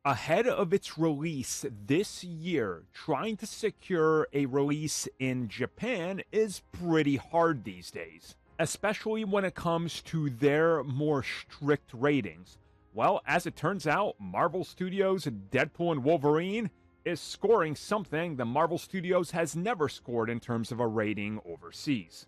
ahead of its release this year, trying to secure a release in Japan is pretty hard these days, especially when it comes to their more strict ratings. Well, as it turns out, Marvel Studios' Deadpool and Wolverine is scoring something the Marvel Studios has never scored in terms of a rating overseas.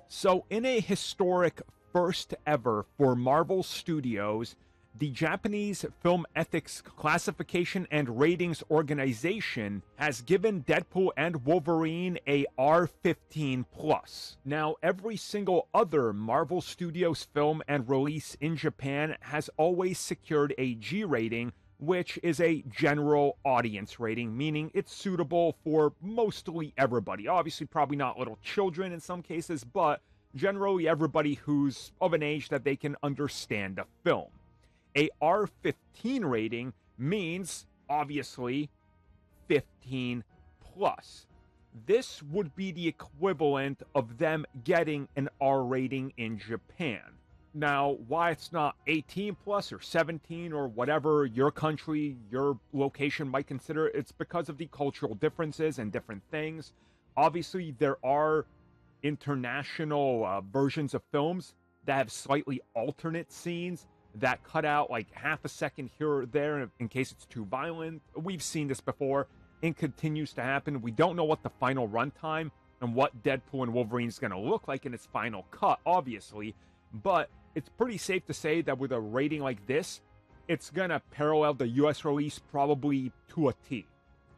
So, in a historic first ever for Marvel Studios, the Japanese Film Ethics Classification and Ratings Organization has given Deadpool and Wolverine a R15+. Now, every single other Marvel Studios film and release in Japan has always secured a G rating, which is a general audience rating, meaning it's suitable for mostly everybody. Obviously, probably not little children in some cases, but generally everybody who's of an age that they can understand a film. A R15 rating means, obviously, 15 plus. This would be the equivalent of them getting an R rating in Japan. Now, why it's not 18 plus or 17 or whatever your country, your location might consider, it's because of the cultural differences and different things. Obviously, there are international versions of films that have slightly alternate scenes that cut out like half a second here or there in case it's too violent. We've seen this before and continues to happen. We don't know what the final runtime and what Deadpool and Wolverine is going to look like in its final cut, obviously, but it's pretty safe to say that with a rating like this, it's going to parallel the US release probably to a T.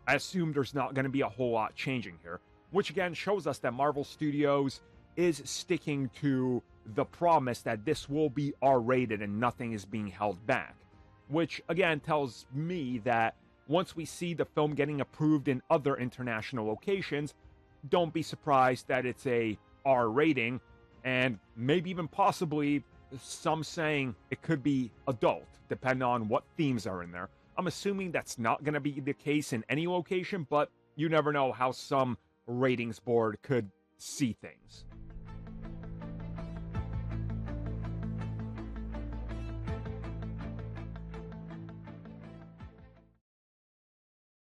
I assume there's not going to be a whole lot changing here, which again shows us that Marvel Studios is sticking to the promise that this will be R-rated and nothing is being held back. Which again tells me that once we see the film getting approved in other international locations, don't be surprised that it's a R rating, and maybe even possibly some saying it could be adult, depending on what themes are in there. I'm assuming that's not going to be the case in any location, but you never know how some ratings board could see things.